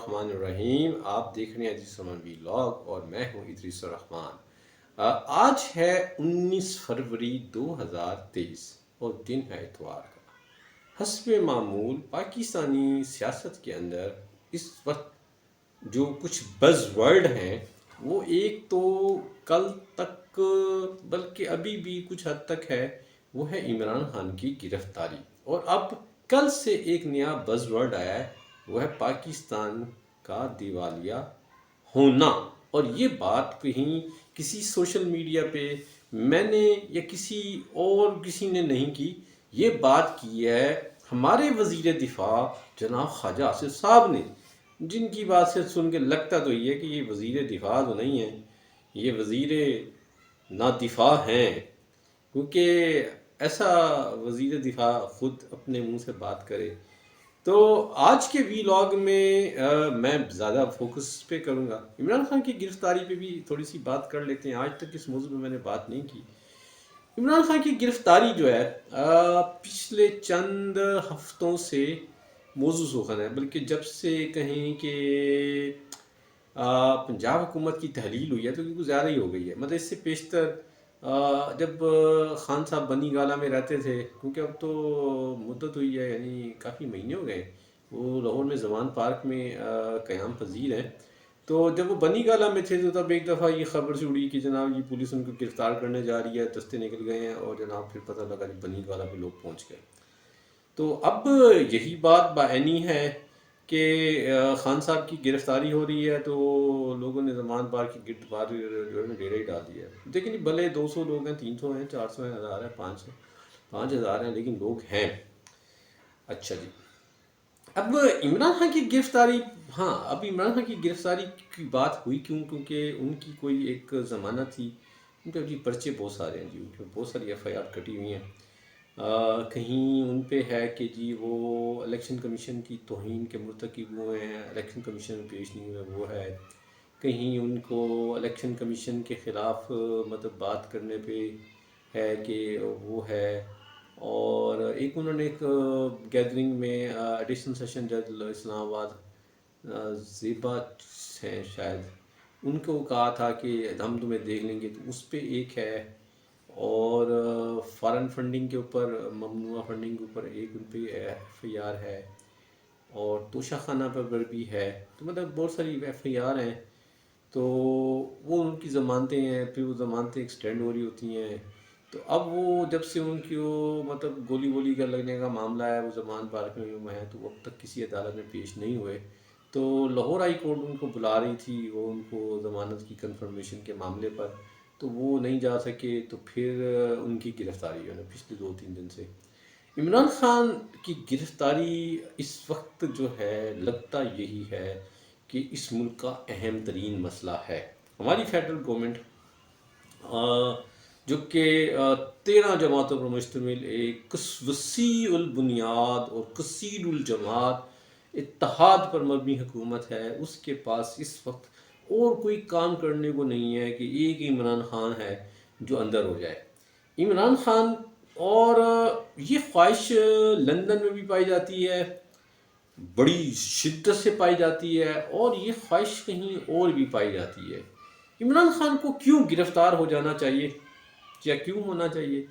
الرحمن الرحیم. آپ دیکھ رہے ہیں جی سمن ویلاگ اور میں ہوں ادریس الرحمان. آج ہے 19 فروری 2023 اور دن ہے اتوار کا. حسب معمول پاکستانی سیاست کے اندر اس وقت جو کچھ بز ورڈ ہیں وہ ایک تو کل تک بلکہ ابھی بھی کچھ حد تک ہے، وہ ہے عمران خان کی گرفتاری. اور اب کل سے ایک نیا بز ورڈ آیا ہے، وہ ہے پاکستان کا دیوالیہ ہونا. اور یہ بات کہیں کسی سوشل میڈیا پہ میں نے یا کسی نے نہیں کی، یہ بات کی ہے ہمارے وزیر دفاع جناب خواجہ آصف صاحب نے، جن کی بات سے سن کے لگتا تو یہ ہے کہ یہ وزیر دفاع تو نہیں ہے، یہ وزیر نادفاع ہیں. کیونکہ ایسا وزیر دفاع خود اپنے منہ سے بات کرے. تو آج کے ویلاگ میں میں زیادہ فوکس پہ کروں گا. عمران خان کی گرفتاری پہ بھی تھوڑی سی بات کر لیتے ہیں. آج تک اس موضوع میں نے بات نہیں کی. عمران خان کی گرفتاری جو ہے پچھلے چند ہفتوں سے موضوع سخن ہے، بلکہ جب سے کہیں کہ پنجاب حکومت کی تحلیل ہوئی ہے تو کچھ زیادہ ہی ہو گئی ہے. مطلب اس سے پیشتر جب خان صاحب بنی گالہ میں رہتے تھے، کیونکہ اب تو مدت ہوئی ہے، یعنی کافی مہینے ہو گئے، وہ لاہور میں زمان پارک میں قیام پذیر ہیں. تو جب وہ بنی گالہ میں تھے تو تب ایک دفعہ یہ خبر سے اڑی کہ جناب یہ پولیس ان کو گرفتار کرنے جا رہی ہے، دستے نکل گئے ہیں، اور جناب پھر پتہ لگا کہ بنی گالہ پہ لوگ پہنچ گئے. تو اب یہی بات بعینی ہے کہ خان صاحب کی گرفتاری ہو رہی ہے تو لوگوں نے زمان پارک کی گرد پار جو ہے ڈیرا ہی ڈال دیا ہے. لیکن بھلے 200 لوگ ہیں، 300 ہیں، 400 ہیں، 1000 ہیں، 500 5000 ہیں، لیکن لوگ ہیں. اچھا جی، اب عمران خان کی گرفتاری، ہاں اب عمران خان کی گرفتاری کی بات ہوئی کیوں؟ کیونکہ ان کی کوئی ایک ضمانت تھی. ان کے جی پرچے بہت سارے ہیں جی، ان کے بہت ساری ایف آئی آر کٹی ہوئی ہیں. کہیں ان پہ ہے کہ جی وہ الیکشن کمیشن کی توہین کے مرتکب ہوئے ہیں، الیکشن کمیشن میں پیش نہیں ہوئے، وہ ہے. کہیں ان کو الیکشن کمیشن کے خلاف مطلب بات کرنے پہ ہے کہ وہ ہے. اور ایک انہوں نے ایک گیدرنگ میں ایڈیشنل سیشن جج اسلام آباد زیبا ہیں شاید، ان کو کہا تھا کہ ہم تمہیں دیکھ لیں گے، تو اس پہ ایک ہے. اور فارن فنڈنگ کے اوپر، ممنوعہ فنڈنگ کے اوپر ایک ان پہ ایف آئی آر ہے. اور توشہ خانہ پر بھی ہے. تو مطلب بہت ساری ایف آئی آر ہیں. تو وہ ان کی ضمانتیں ہیں، پھر وہ ضمانتیں ایکسٹینڈ ہو رہی ہوتی ہیں. تو اب وہ جب سے ان کی وہ مطلب گولی وولی کا لگنے کا معاملہ ہے، وہ زمان پارک میں ہے، تو اب تک کسی عدالت میں پیش نہیں ہوئے. تو لاہور ہائی کورٹ ان کو بلا رہی تھی، وہ ان کو ضمانت کی کنفرمیشن کے معاملے پر، تو وہ نہیں جا سکے. تو پھر ان کی گرفتاری جو ہے پچھلے 2-3 دن سے. عمران خان کی گرفتاری اس وقت جو ہے لگتا یہی ہے کہ اس ملک کا اہم ترین مسئلہ ہے. ہماری فیڈرل گورنمنٹ جو کہ 13 جماعتوں پر مشتمل ایک وسیع البنیاد اور کثیر الجماعت اتحاد پر مبنی حکومت ہے، اس کے پاس اس وقت اور کوئی کام کرنے کو نہیں ہے کہ ایک عمران خان ہے جو اندر ہو جائے. عمران خان، اور یہ خواہش لندن میں بھی پائی جاتی ہے، بڑی شدت سے پائی جاتی ہے، اور یہ خواہش کہیں اور بھی پائی جاتی ہے. عمران خان کو کیوں گرفتار ہو جانا چاہیے یا کیوں ہونا چاہیے؟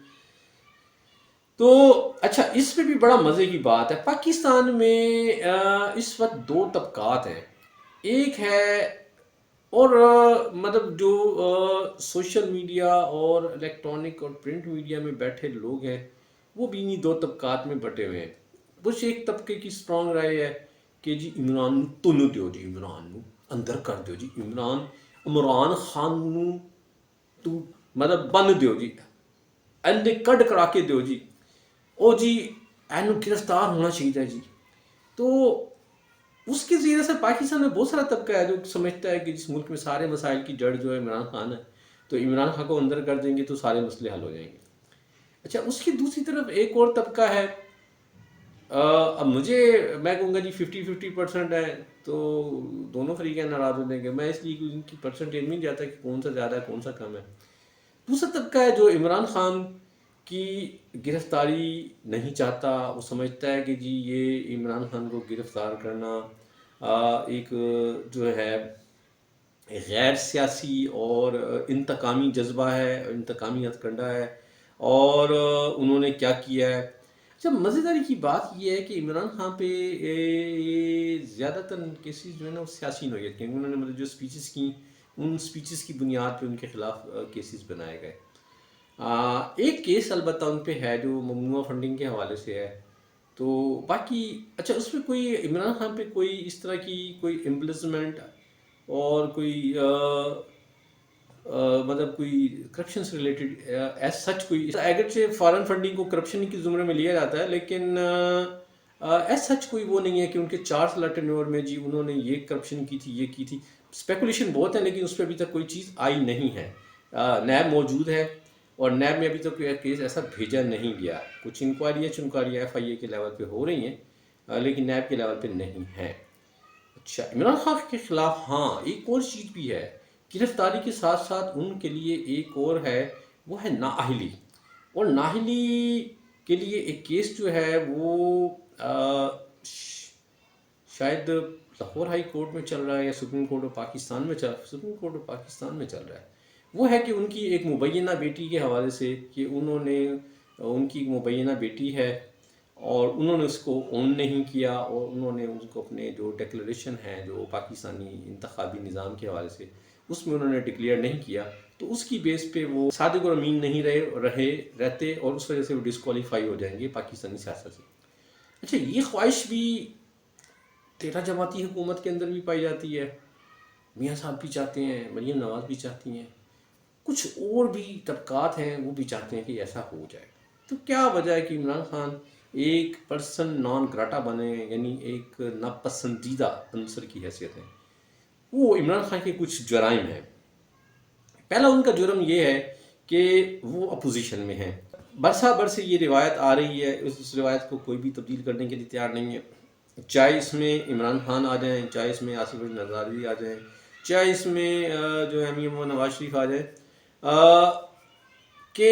تو اچھا، اس میں بھی بڑا مزے کی بات ہے. پاکستان میں اس وقت 2 طبقات ہیں. ایک ہے، اور مطلب جو سوشل میڈیا اور الیکٹرانک اور پرنٹ میڈیا میں بیٹھے لوگ ہیں وہ بھی انہی 2 طبقات میں بٹے ہوئے ہیں. کچھ ایک طبقے کی سٹرونگ رائے ہے کہ جی عمران نو تنو دیو، جی عمران نو اندر کر دیو، جی عمران خان نو تو مطلب بن دیو، جی اینے کڈ کرا کے دیو، جی او جی اینو گرفتار ہونا چاہیے جی. تو اس کی وجہ سے پاکستان میں بہت سارا طبقہ ہے جو سمجھتا ہے کہ جس ملک میں سارے مسائل کی جڑ جو ہے عمران خان ہے، تو عمران خان کو اندر کر دیں گے تو سارے مسئلے حل ہو جائیں گے. اچھا، اس کی دوسری طرف ایک اور طبقہ ہے، اب میں کہوں گا جی 50-50% ہے، تو دونوں فریقیں ناراض ہو جائیں گے. میں اس لیے ان کی پرسنٹیج نہیں جاتا کہ کون سا زیادہ ہے کون سا کم ہے. دوسرا طبقہ ہے جو عمران خان کی گرفتاری نہیں چاہتا. وہ سمجھتا ہے کہ جی یہ عمران خان کو گرفتار کرنا ایک جو ہے غیر سیاسی اور انتقامی جذبہ ہے، انتقامی ہتھ کنڈا ہے، اور انہوں نے کیا کیا ہے۔ اچھا، مزیداری کی بات یہ ہے کہ عمران خان پہ زیادہ تر کیسز جو ہے نا وہ سیاسی نوعیت کے ہیں۔ انہوں نے مطلب جو سپیچز کی، ان سپیچز کی بنیاد پہ ان کے خلاف کیسز بنائے گئے۔ ایک کیس البتہ ان پہ ہے جو ممنوعہ فنڈنگ کے حوالے سے ہے، تو باقی اچھا اس میں کوئی عمران خان پہ کوئی اس طرح کی کوئی امبلسمنٹ اور کوئی مطلب کوئی کرپشن سے ریلیٹڈ ایز سچ کوئی، اگرچہ فارن فنڈنگ کو کرپشن کی زمرے میں لیا جاتا ہے، لیکن ایز سچ کوئی وہ نہیں ہے کہ ان کے 4 سال ٹینیور میں جی انہوں نے یہ کرپشن کی تھی، یہ کی تھی۔ اسپیکولیشن بہت ہے، لیکن اس پہ ابھی تک کوئی چیز آئی نہیں ہے۔ نیب موجود ہے اور نیب میں ابھی تک کوئی کیس ایسا بھیجا نہیں گیا۔ کچھ انکوائریاں ایف آئی اے کے لیول پہ ہو رہی ہیں، لیکن نیب کے لیول پہ نہیں ہیں۔ اچھا، عمران خان کے خلاف ہاں ایک اور چیز بھی ہے، گرفتاری کے ساتھ ساتھ ان کے لیے ایک اور ہے، وہ ہے نااہلی۔ اور نااہلی کے لیے ایک کیس جو ہے وہ شاید لاہور ہائی کورٹ میں چل رہا ہے یا سپریم کورٹ آف پاکستان میں چل رہا ہے۔ وہ ہے کہ ان کی ایک مبینہ بیٹی کے حوالے سے، کہ انہوں نے ان کی ایک مبینہ بیٹی ہے اور انہوں نے اس کو اون نہیں کیا، اور انہوں نے اس کو اپنے جو ڈیکلریشن ہے جو پاکستانی انتخابی نظام کے حوالے سے، اس میں انہوں نے ڈکلیئر نہیں کیا، تو اس کی بیس پہ وہ صادق اور امین نہیں رہتے، اور اس وجہ سے وہ ڈسکوالیفائی ہو جائیں گے پاکستانی سیاست سے۔ اچھا، یہ خواہش بھی 13 جماعتی حکومت کے اندر بھی پائی جاتی ہے۔ میاں صاحب بھی چاہتے ہیں، مریم نواز بھی چاہتی ہیں، کچھ اور بھی طبقات ہیں وہ بھی چاہتے ہیں کہ ایسا ہو جائے۔ تو کیا وجہ ہے کہ عمران خان ایک پرسن نان گراٹا بنے، یعنی ایک ناپسندیدہ عنصر کی حیثیت ہے؟ وہ عمران خان کے کچھ جرائم ہیں۔ پہلا ان کا جرم یہ ہے کہ وہ اپوزیشن میں ہیں۔ برسا برس یہ روایت آ رہی ہے، اس روایت کو کوئی بھی تبدیل کرنے کے لیے تیار نہیں ہے، چاہے اس میں عمران خان آ جائیں، چاہے اس میں آصف علی زرداری آ جائیں، چاہے اس میں جو ہے میاں محمد نواز شریف آ جائیں، کہ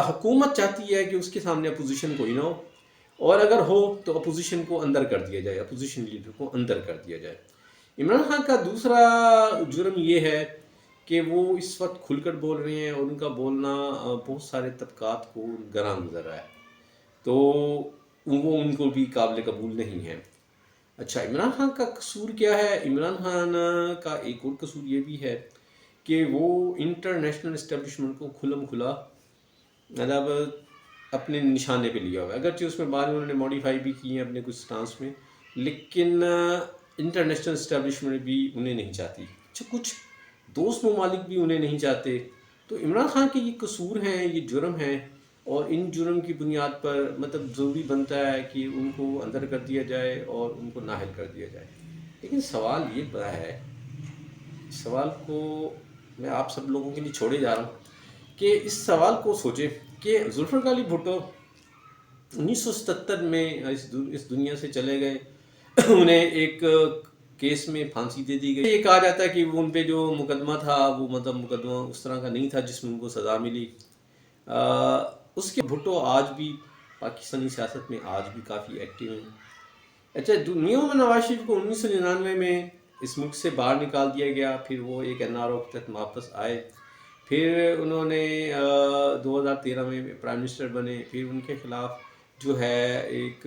حکومت چاہتی ہے کہ اس کے سامنے اپوزیشن کوئی نہ ہو، اور اگر ہو تو اپوزیشن کو اندر کر دیا جائے، اپوزیشن لیڈر کو اندر کر دیا جائے۔ عمران خان کا دوسرا جرم یہ ہے کہ وہ اس وقت کھل کر بول رہے ہیں، اور ان کا بولنا بہت سارے طبقات کو گراں گزر رہا ہے، تو وہ ان کو بھی قابل قبول نہیں ہے۔ اچھا، عمران خان کا قصور کیا ہے؟ عمران خان کا ایک اور قصور یہ بھی ہے کہ وہ انٹرنیشنل اسٹیبلشمنٹ کو کھلم کھلا مطلب اپنے نشانے پہ لیا ہوا ہے، اگرچہ اس میں بعد انہوں نے موڈیفائی بھی کی ہیں اپنے کچھ سٹانس میں، لیکن انٹرنیشنل اسٹیبلشمنٹ بھی انہیں نہیں چاہتی۔ اچھا، کچھ دوست ممالک بھی انہیں نہیں چاہتے۔ تو عمران خان کے یہ قصور ہیں، یہ جرم ہیں، اور ان جرم کی بنیاد پر مطلب ضروری بنتا ہے کہ ان کو اندر کر دیا جائے اور ان کو نااہل کر دیا جائے۔ لیکن سوال یہ بڑا ہے، سوال کو میں آپ سب لوگوں کے لیے چھوڑے جا رہا ہوں کہ اس سوال کو سوچیں کہ ذوالفقار علی بھٹو 1977 میں اس دنیا سے چلے گئے، انہیں ایک کیس میں پھانسی دے دی گئی۔ یہ کہا جاتا ہے کہ وہ ان پہ جو مقدمہ تھا وہ مطلب مقدمہ اس طرح کا نہیں تھا جس میں ان کو سزا ملی۔ اس کے بھٹو آج بھی پاکستانی سیاست میں آج بھی کافی ایکٹیو ہیں۔ اچھا، میاں محمد نواز شریف کو 1999 میں اس ملک سے باہر نکال دیا گیا، پھر وہ ایک این آر او کے تحت واپس آئے، پھر انہوں نے 2013 میں پرائم منسٹر بنے، پھر ان کے خلاف جو ہے ایک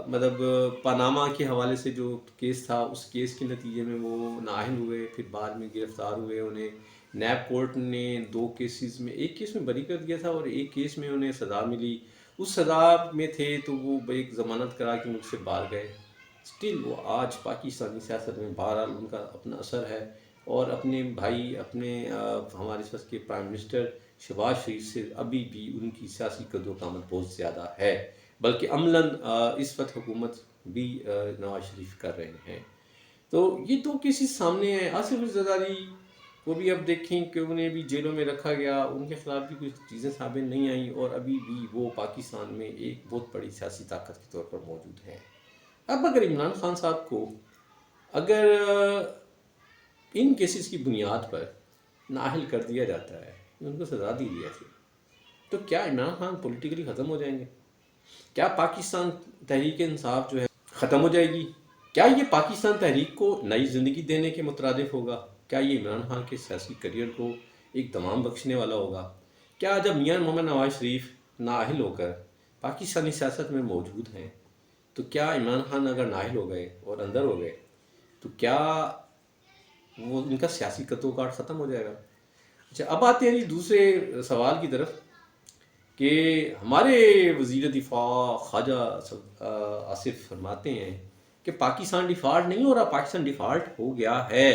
مطلب پاناما کے حوالے سے جو کیس تھا، اس کیس کے نتیجے میں وہ نااہل ہوئے، پھر بعد میں گرفتار ہوئے۔ انہیں نیب کورٹ نے 2 کیسز میں، ایک کیس میں بری کر دیا تھا اور ایک کیس میں انہیں سزا ملی۔ اس سزا میں تھے تو وہ ایک ضمانت کرا کے مجھ سے باہر گئے۔ سٹل وہ آج پاکستانی سیاست میں بہرحال ان کا اپنا اثر ہے، اور اپنے بھائی، اپنے ہمارے اس وقت کے پرائم منسٹر شہباز شریف سے ابھی بھی ان کی سیاسی قدر و قامت بہت زیادہ ہے، بلکہ عملاً اس وقت حکومت بھی نواز شریف کر رہے ہیں۔ تو یہ 2 کیسز سامنے ہیں۔ آصف علی زرداری کو بھی اب دیکھیں کہ انہیں بھی جیلوں میں رکھا گیا، ان کے خلاف بھی کچھ چیزیں ثابت نہیں آئیں، اور ابھی بھی وہ پاکستان میں ایک بہت بڑی سیاسی طاقت کے طور پر موجود ہیں۔ اب اگر عمران خان صاحب کو اگر ان کیسز کی بنیاد پر نااہل کر دیا جاتا ہے، ان کو سزا دی جاتی ہے، تو کیا عمران خان پولیٹیکلی ختم ہو جائیں گے؟ کیا پاکستان تحریک انصاف جو ہے ختم ہو جائے گی؟ کیا یہ پاکستان تحریک کو نئی زندگی دینے کے مترادف ہوگا؟ کیا یہ عمران خان کے سیاسی کریئر کو ایک دوام بخشنے والا ہوگا؟ کیا جب میاں محمد نواز شریف نااہل ہو کر پاکستانی سیاست میں موجود ہیں تو کیا عمران خان اگر نااہل ہو گئے اور اندر ہو گئے تو کیا وہ ان کا سیاسی قط و کاٹ ختم ہو جائے گا؟ اچھا، اب آتے ہیں جی دوسرے سوال کی طرف کہ ہمارے وزیر دفاع خواجہ آصف فرماتے ہیں کہ پاکستان ڈیفالٹ نہیں ہو رہا، پاکستان ڈیفالٹ ہو گیا ہے۔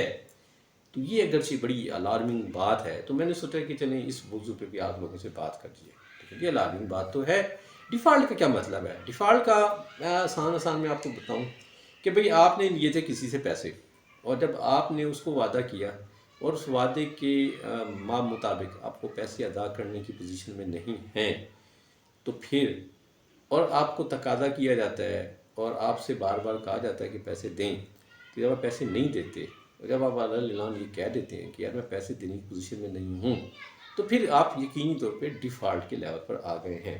تو یہ اگرچہ بڑی الارمنگ بات ہے، تو میں نے سوچا کہ چلیں اس موضوع پہ بھی آپ لوگوں سے بات کر لیے۔ یہ الارمنگ بات تو ہے۔ ڈیفالٹ کا کیا مطلب ہے؟ ڈیفالٹ کا میں آسان میں آپ کو بتاؤں کہ بھئی آپ نے لیے تھے کسی سے پیسے، اور جب آپ نے اس کو وعدہ کیا اور اس وعدے کے مطابق آپ کو پیسے ادا کرنے کی پوزیشن میں نہیں ہیں، تو پھر اور آپ کو تقاضا کیا جاتا ہے اور آپ سے بار بار کہا جاتا ہے کہ پیسے دیں، تو جب آپ پیسے نہیں دیتے اور جب آپ علیہ اعلان یہ کہہ دیتے ہیں کہ یار میں پیسے دینے کی پوزیشن میں نہیں ہوں، تو پھر آپ یقینی طور پہ ڈیفالٹ کے لیول پر آ گئے ہیں۔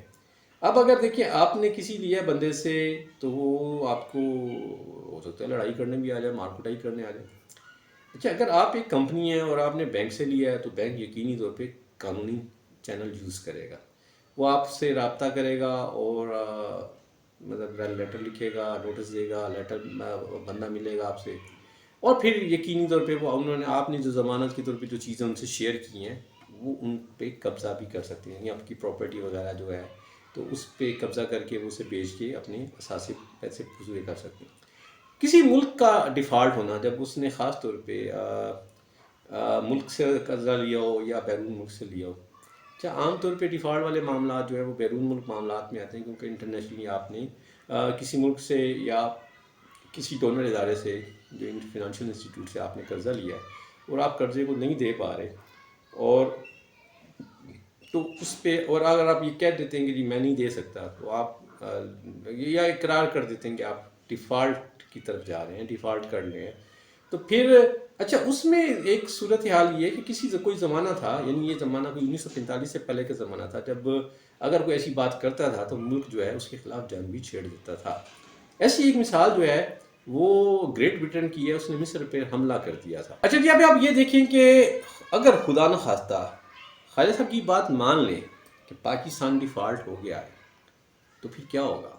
اب اگر دیکھیں آپ نے کسی لیا بندے سے، تو وہ آپ کو ہو سکتا ہے لڑائی کرنے بھی آ جائے، مار کٹائی کرنے آ جائے۔ اچھا، اگر آپ ایک کمپنی ہے اور آپ نے بینک سے لیا ہے تو بینک یقینی طور پہ قانونی چینل یوز کرے گا، وہ آپ سے رابطہ کرے گا اور مطلب لیٹر لکھے گا، نوٹس دے گا، لیٹر بندہ ملے گا آپ سے، اور پھر یقینی طور پہ وہ انہوں نے آپ نے جو ضمانت کے طور پہ جو چیزیں ان سے شیئر کی ہیں وہ ان پہ قبضہ بھی کر سکتے ہیں، یعنی آپ کی پراپرٹی وغیرہ جو ہے تو اس پہ قبضہ کر کے وہ اسے بیچ کے اپنے اثاثے پیسے وصول کر سکتے ہیں۔ کسی ملک کا ڈیفالٹ ہونا جب اس نے خاص طور پہ ملک سے قرضہ لیا ہو یا بیرون ملک سے لیا ہو، اچھا عام طور پہ ڈیفالٹ والے معاملات جو ہے وہ بیرون ملک معاملات میں آتے ہیں، کیونکہ انٹرنیشنلی آپ نے کسی ملک سے یا کسی ڈونر ادارے سے جو فنانشیل انسٹیٹیوٹ سے آپ نے قرضہ لیا ہے اور آپ قرضے کو نہیں دے پا رہے، اور تو اس پہ اور اگر آپ یہ کہہ دیتے ہیں کہ جی میں نہیں دے سکتا، تو آپ یا اقرار کر دیتے ہیں کہ آپ ڈیفالٹ کی طرف جا رہے ہیں، ڈیفالٹ کر لیں، تو پھر اچھا اس میں ایک صورتحال یہ ہے کہ کسی کوئی زمانہ تھا، یعنی یہ زمانہ کوئی 1945 سے پہلے کا زمانہ تھا، جب اگر کوئی ایسی بات کرتا تھا تو ملک جو ہے اس کے خلاف جنگ بھی چھیڑ دیتا تھا۔ ایسی ایک مثال جو ہے وہ گریٹ برٹن کی ہے، اس نے مصر پہ حملہ کر دیا تھا۔ اچھا جی، اب آپ یہ دیکھیں کہ اگر خدا نخواستہ خالد صاحب کی بات مان لیں کہ پاکستان ڈیفالٹ ہو گیا ہے تو پھر کیا ہوگا؟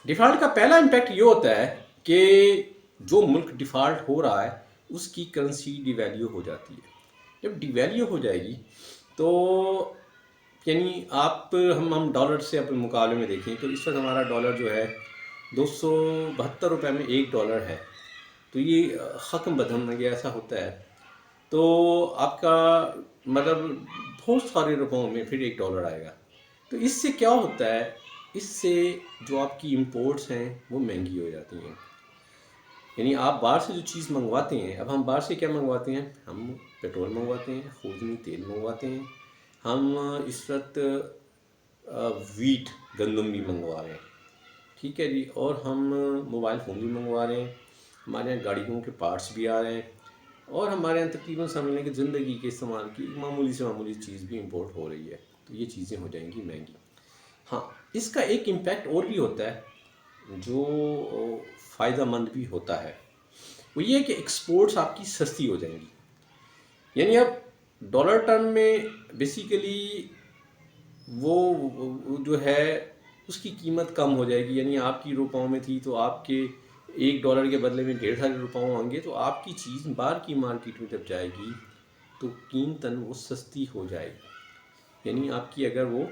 ڈیفالٹ کا پہلا امپیکٹ یہ ہوتا ہے کہ جو ملک ڈیفالٹ ہو رہا ہے اس کی کرنسی ڈی ویلیو ہو جاتی ہے۔ جب ڈی ویلیو ہو جائے گی تو یعنی ہم ڈالر سے اپنے مقابلے میں دیکھیں تو اس وقت ہمارا ڈالر جو ہے 272 روپے میں ایک ڈالر ہے، تو یہ حکم بدہم یہ ایسا ہوتا ہے، تو آپ کا مطلب بہت سارے روپوں میں پھر ایک ڈالر آئے گا۔ تو اس سے کیا ہوتا ہے، اس سے جو آپ کی امپورٹس ہیں وہ مہنگی ہو جاتی ہیں، یعنی آپ باہر سے جو چیز منگواتے ہیں، اب ہم باہر سے کیا منگواتے ہیں؟ ہم پیٹرول منگواتے ہیں، خوردنی تیل منگواتے ہیں، ہم اس وقت ویٹ گندم بھی منگوا رہے ہیں، ٹھیک ہے جی، اور ہم موبائل فون بھی منگوا رہے ہیں، ہمارے یہاں گاڑیوں کے پارٹس بھی آ رہے ہیں، اور ہمارے یہاں تقریباً سمجھ لیں کہ زندگی کے استعمال کی معمولی سے معمولی چیز بھی امپورٹ ہو رہی ہے، تو یہ چیزیں ہو جائیں گی مہنگی۔ ہاں، اس کا ایک امپیکٹ اور بھی ہوتا ہے جو فائدہ مند بھی ہوتا ہے، وہ یہ ہے کہ ایکسپورٹس آپ کی سستی ہو جائیں گی، یعنی اب ڈالر ٹرم میں بیسیکلی وہ جو ہے اس کی قیمت کم ہو جائے گی، یعنی آپ کی روپاؤں میں تھی تو آپ کے ایک ڈالر کے بدلے میں 1.5 روپاؤں ہوں گے، تو آپ کی چیز باہر کی مارکیٹ میں جب جائے گی تو قیمتاً وہ سستی ہو جائے گی، یعنی آپ کی اگر وہ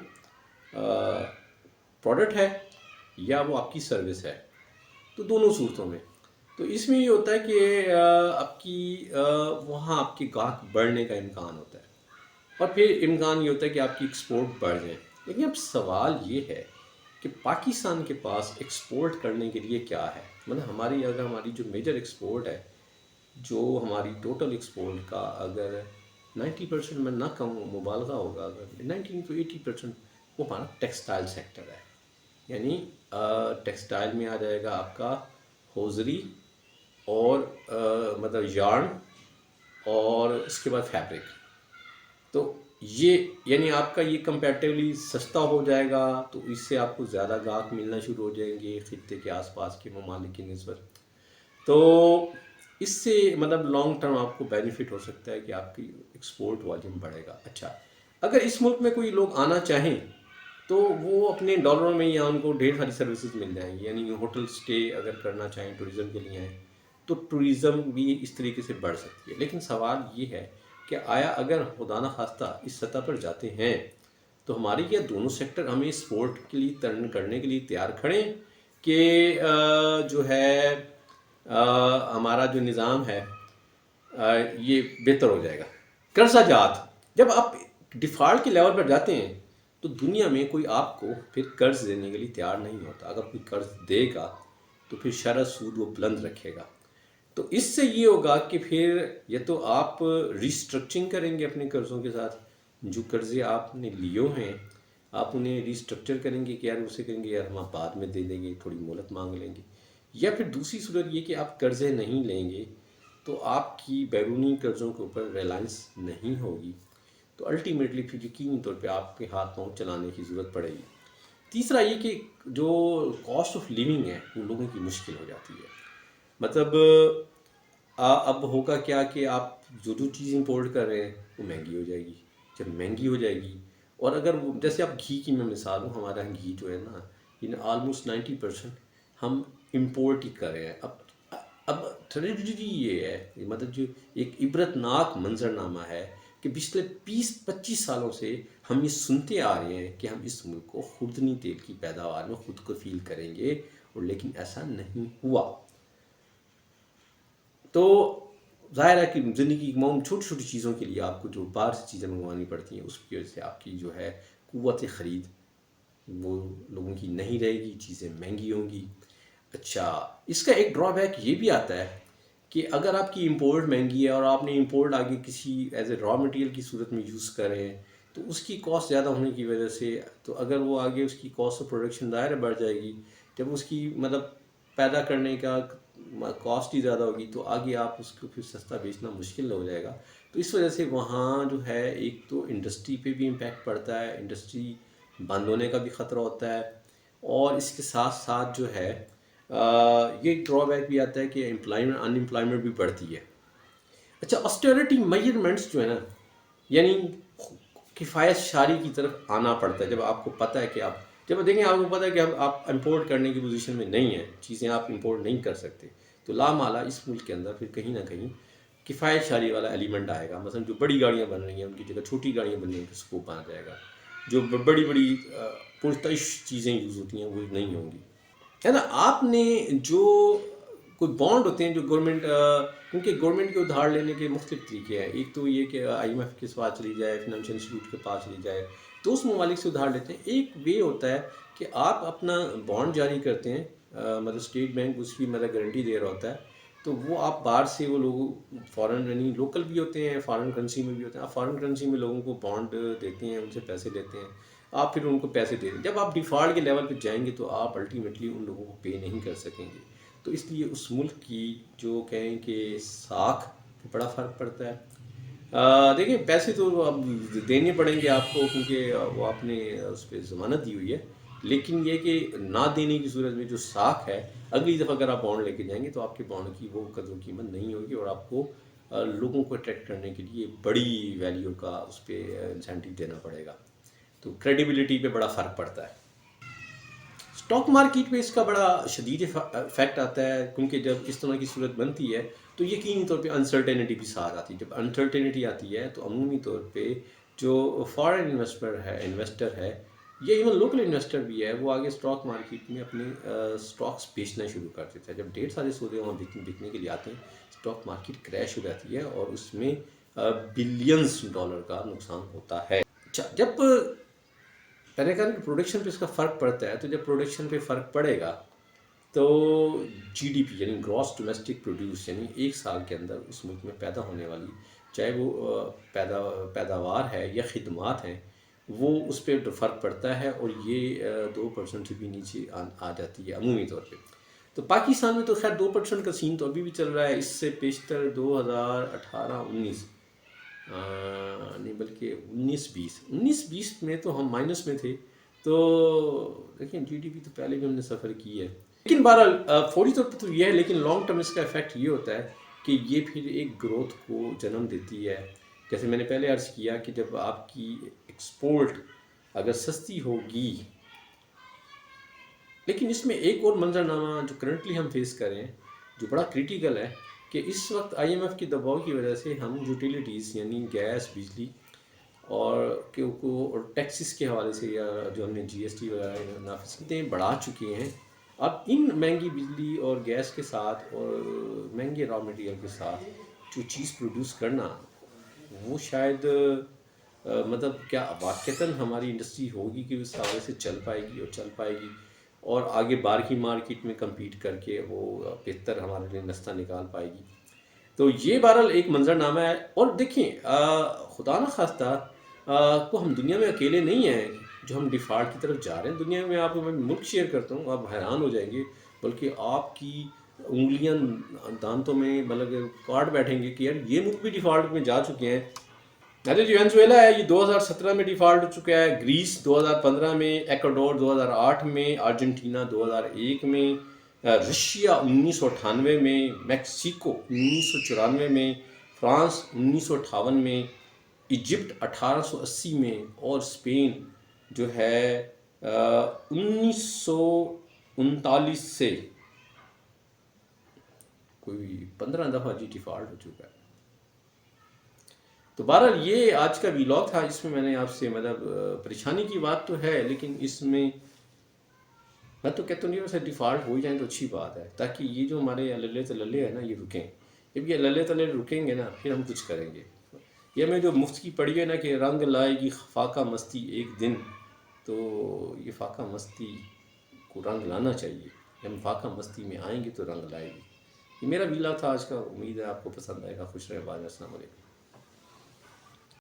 پروڈکٹ ہے یا وہ آپ کی سروس ہے، تو دونوں صورتوں میں تو اس میں یہ ہوتا ہے کہ آپ کی وہاں آپ کے گاہک بڑھنے کا امکان ہوتا ہے، اور پھر امکان یہ ہوتا ہے کہ آپ کی ایکسپورٹ بڑھ جائے۔ لیکن اب سوال یہ ہے کہ پاکستان کے پاس ایکسپورٹ کرنے کے لیے کیا ہے، مطلب ہماری جو میجر ایکسپورٹ ہے، جو ہماری ٹوٹل ایکسپورٹ کا اگر 90% میں نہ کم مبالغہ ہوگا، اگر 90 to 80% وہ ہمارا ٹیکسٹائل سیکٹر ہے، یعنی ٹیکسٹائل میں آ جائے گا آپ کا ہوزری اور مطلب یارن اور اس کے بعد فیبرک، تو یہ یعنی آپ کا یہ کمپیریٹیولی سستا ہو جائے گا، تو اس سے آپ کو زیادہ گاہک ملنا شروع ہو جائیں گے خطے کے آس پاس کے ممالک کی نسبت. تو اس سے مطلب لانگ ٹرم آپ کو بینیفٹ ہو سکتا ہے کہ آپ کی ایکسپورٹ والیوم بڑھے گا. اچھا، اگر اس ملک میں کوئی لوگ آنا چاہیں تو وہ اپنے ڈالروں میں یا ان کو ڈھیر ساری سروسز مل جائیں گی. یعنی ہوٹل سٹے اگر کرنا چاہیں ٹوریزم کے لیے آئیں تو ٹوریزم بھی اس طریقے سے بڑھ سکتی ہے. لیکن سوال یہ ہے کہ آیا اگر خدا نخواستہ اس سطح پر جاتے ہیں تو ہمارے یہ دونوں سیکٹر ہمیں سپورٹ کے لیے ترن کرنے کے لیے تیار کھڑے ہیں کہ جو ہے ہمارا جو نظام ہے یہ بہتر ہو جائے گا. قرضہ جات جب آپ ڈیفالٹ کے لیول پر جاتے ہیں تو دنیا میں کوئی آپ کو پھر قرض دینے کے لیے تیار نہیں ہوتا. اگر کوئی قرض دے گا تو پھر شرح سود وہ بلند رکھے گا. تو اس سے یہ ہوگا کہ پھر یا تو آپ ریسٹرکچرنگ کریں گے اپنے قرضوں کے ساتھ، جو قرضے آپ نے لیے ہیں آپ انہیں ریسٹرکچر کریں گے کہ یار اسے کہیں گے یار ہم آپ بعد میں دے دیں گے، تھوڑی مہلت مانگ لیں گے. یا پھر دوسری صورت یہ کہ آپ قرضے نہیں لیں گے تو آپ کی بیرونی قرضوں کے اوپر ریلائنس نہیں ہوگی، تو الٹیمیٹلی پھر یقینی طور پہ آپ کے ہاتھ پاؤں چلانے کی ضرورت پڑے گی. تیسرا یہ کہ جو کاسٹ آف لیونگ ہے وہ لوگوں کی مشکل ہو جاتی ہے. مطلب اب ہوگا کیا کہ آپ جو چیز امپورٹ کر رہے ہیں وہ مہنگی ہو جائے گی. جب مہنگی ہو جائے گی اور اگر جیسے آپ گھی کی میں مثال ہوں، ہمارا گھی جو ہے نا آلموسٹ 90% ہم امپورٹ ہی کر رہے ہیں. اب ٹریجڈی یہ ہے، مطلب جو ایک عبرت ناک منظر نامہ ہے کہ پچھلے 20-25 سالوں سے ہم یہ سنتے آ رہے ہیں کہ ہم اس ملک کو خوردنی تیل کی پیداوار میں خود کو فیل کریں گے، اور لیکن ایسا نہیں ہوا. تو ظاہر ہے کہ زندگی کی چھوٹی چھوٹی چیزوں کے لیے آپ کو جو باہر سے چیزیں منگوانی پڑتی ہیں اس کی وجہ سے آپ کی جو ہے قوت خرید وہ لوگوں کی نہیں رہے گی، چیزیں مہنگی ہوں گی. اچھا، اس کا ایک ڈرا بیک یہ بھی آتا ہے کہ اگر آپ کی امپورٹ مہنگی ہے اور آپ نے امپورٹ آگے کسی ایز اے را مٹیریل کی صورت میں یوز کریں تو اس کی کاسٹ زیادہ ہونے کی وجہ سے تو اگر وہ آگے اس کی کاسٹ آف پروڈکشن دائرہ بڑھ جائے گی، جب اس کی مطلب پیدا کرنے کا کاسٹ ہی زیادہ ہوگی تو آگے آپ اس کو پھر سستا بیچنا مشکل ہو جائے گا. تو اس وجہ سے وہاں جو ہے ایک تو انڈسٹری پہ بھی امپیکٹ پڑتا ہے، انڈسٹری بند ہونے کا بھی خطرہ ہوتا ہے، اور اس کے ساتھ ساتھ جو ہے یہ ڈرا بیک بھی آتا ہے کہ ان امپلائمنٹ بھی بڑھتی ہے. اچھا، آسٹیرٹی میجرمنٹس جو ہے نا، یعنی کفایت شاری کی طرف آنا پڑتا ہے. جب آپ کو پتہ ہے کہ آپ جب دیکھیں آپ کو پتہ ہے کہ آپ امپورٹ کرنے کی پوزیشن میں نہیں ہیں، چیزیں آپ امپورٹ نہیں کر سکتے، تو لامالا اس ملک کے اندر پھر کہیں نہ کہیں کفایت شاری والا ایلیمنٹ آئے گا. مثلا جو بڑی گاڑیاں بن رہی ہیں ان کی جگہ چھوٹی گاڑیاں بننے کا اسکوپ آ جائے گا. جو بڑی بڑی پرتعش چیزیں یوز ہوتی ہیں وہ نہیں ہوں گی، ہے نا. آپ نے جو کوئی بانڈ ہوتے ہیں جو گورنمنٹ، کیونکہ گورنمنٹ کے ادھار لینے کے مختلف طریقے ہیں. ایک تو یہ کہ آئی ایم ایف کے پاس چلی جائے، فنانشل انسٹیٹیوٹ کے پاس چلی جائے، تو اس ممالک سے ادھار لیتے ہیں. ایک وے ہوتا ہے کہ آپ اپنا بانڈ جاری کرتے ہیں، مطلب اسٹیٹ بینک اس کی مطلب گارنٹی دے رہا ہوتا ہے، تو وہ آپ باہر سے وہ لوگ فارن یعنی لوکل بھی ہوتے ہیں، فارن کرنسی میں بھی ہوتے ہیں. آپ فارن کرنسی میں لوگوں کو بانڈ دیتے ہیں، ان سے پیسے لیتے ہیں، آپ پھر ان کو پیسے دے دیں. جب آپ ڈیفالٹ کے لیول پہ جائیں گے تو آپ الٹیمیٹلی ان لوگوں کو پے نہیں کر سکیں گے. تو اس لیے اس ملک کی جو کہیں کہ ساکھ بڑا فرق پڑتا ہے. دیکھیں پیسے تو اب دینے پڑیں گے آپ کو کیونکہ وہ آپ نے اس پہ ضمانت دی ہوئی ہے، لیکن یہ کہ نہ دینے کی صورت میں جو ساکھ ہے، اگلی دفعہ اگر آپ بانڈ لے کے جائیں گے تو آپ کے بانڈ کی وہ قدر و قیمت نہیں ہوگی، اور آپ کو لوگوں کو اٹریکٹ کرنے کے لیے بڑی ویلیو کا اس پہ انسینٹیو دینا پڑے گا. تو کریڈیبلٹی پہ بڑا فرق پڑتا ہے. اسٹاک مارکیٹ پہ اس کا بڑا شدید افیکٹ آتا ہے، کیونکہ جب اس طرح کی صورت بنتی ہے تو یقینی طور پہ انسرٹینٹی بھی ساتھ آتی ہے. جب انسرٹینٹی آتی ہے تو عمومی طور پہ جو فارن انویسٹر ہے یا ایون لوکل انویسٹر بھی ہے، وہ آگے اسٹاک مارکیٹ میں اپنے اسٹاکس بیچنا شروع کر دیتا ہے. جب ڈھیر سارے سودے وہاں بکنے کے لیے آتے ہیں، اسٹاک مارکیٹ کریش ہو جاتی ہے اور اس میں بلینز ڈالر کا نقصان ہوتا ہے. اچھا، جب میں نے کہا کہ پروڈکشن پہ اس کا فرق پڑتا ہے، تو جب پروڈکشن پہ فرق پڑے گا تو جی ڈی پی یعنی گراس ڈومیسٹک پروڈیوس، یعنی ایک سال کے اندر اس ملک میں پیدا ہونے والی چاہے وہ پیداوار ہے یا خدمات ہیں، وہ اس پہ فرق پڑتا ہے، اور یہ 2% سے بھی نیچے آ جاتی ہے عمومی طور پہ. تو پاکستان میں تو خیر 2% کا سین تو ابھی بھی چل رہا ہے. اس سے پیشتر 2018-19 نہیں بلکہ 19-20 میں تو ہم مائنس میں تھے. تو دیکھیں جی ڈی پی تو پہلے بھی ہم نے سفر کی ہے، لیکن بہرحال فوری طور پہ تو یہ ہے، لیکن لانگ ٹرم اس کا افیکٹ یہ ہوتا ہے کہ یہ پھر ایک گروتھ کو جنم دیتی ہے. جیسے میں نے پہلے عرض کیا کہ جب آپ کی ایکسپورٹ اگر سستی ہوگی، لیکن اس میں ایک اور منظرنامہ جو کرنٹلی ہم فیس کر رہے ہیں جو بڑا کریٹیکل ہے کہ اس وقت آئی ایم ایف کے دباؤ کی وجہ سے ہم یوٹیلیٹیز یعنی گیس، بجلی اور ٹیکسز کے حوالے سے، یا جو ہم نے جی ایس ٹی وغیرہ نافذ کیے بڑھا چکے ہیں. اب ان مہنگی بجلی اور گیس کے ساتھ اور مہنگے را مٹیریل کے ساتھ جو چیز پروڈیوس کرنا، وہ شاید مطلب کیا واقعتاً ہماری انڈسٹری ہوگی کہ اس حوالے سے چل پائے گی اور چل پائے گی اور آگے باہر کی مارکیٹ میں کمپیٹ کر کے وہ بہتر ہمارے لیے نسخہ نکال پائے گی. تو یہ بہرحال ایک منظرنامہ ہے. اور دیکھیں خدا نہ خواستہ کو ہم دنیا میں اکیلے نہیں ہیں جو ہم ڈیفالٹ کی طرف جا رہے ہیں. دنیا میں آپ کو میں ملک شیئر کرتا ہوں، آپ حیران ہو جائیں گے، بلکہ آپ کی انگلیاں دانتوں میں مطلب کاٹ بیٹھیں گے کہ یار یہ ملک بھی ڈیفالٹ میں جا چکے ہیں. جو وینزویلا ہے یہ 2017 میں ڈیفالٹ ہو چکا ہے، گریس 2015 میں، ایکواڈور 2008 میں، ارجنٹینا 2001 میں، رشیا 1998 میں، میکسیکو 1994 میں، فرانس 1958 میں، ایجپٹ 1880 میں، اور اسپین جو ہے 1939 سے کوئی 15 دفعہ جی ڈیفالٹ ہو چکا ہے. تو بہرحال یہ آج کا ویلاگ تھا، اس میں میں نے آپ سے مطلب پریشانی کی بات تو ہے، لیکن اس میں میں تو کہتا ہوں ویسے ڈیفالٹ ہو جائیں تو اچھی بات ہے، تاکہ یہ جو ہمارے للے تللے ہیں نا یہ رکیں. جب یہ للے تلے رکیں گے نا پھر ہم کچھ کریں گے. یہ ہمیں جو مفت کی پڑھی ہے نا کہ رنگ لائے گی فاقہ مستی ایک دن، تو یہ فاقہ مستی کو رنگ لانا چاہیے. جب ہم فاقہ مستی میں آئیں گے تو رنگ لائے گی. یہ میرا ویلا تھا آج کا، امید ہے آپ کو پسند آئے گا. خوش رہے، بعد. السلام علیکم.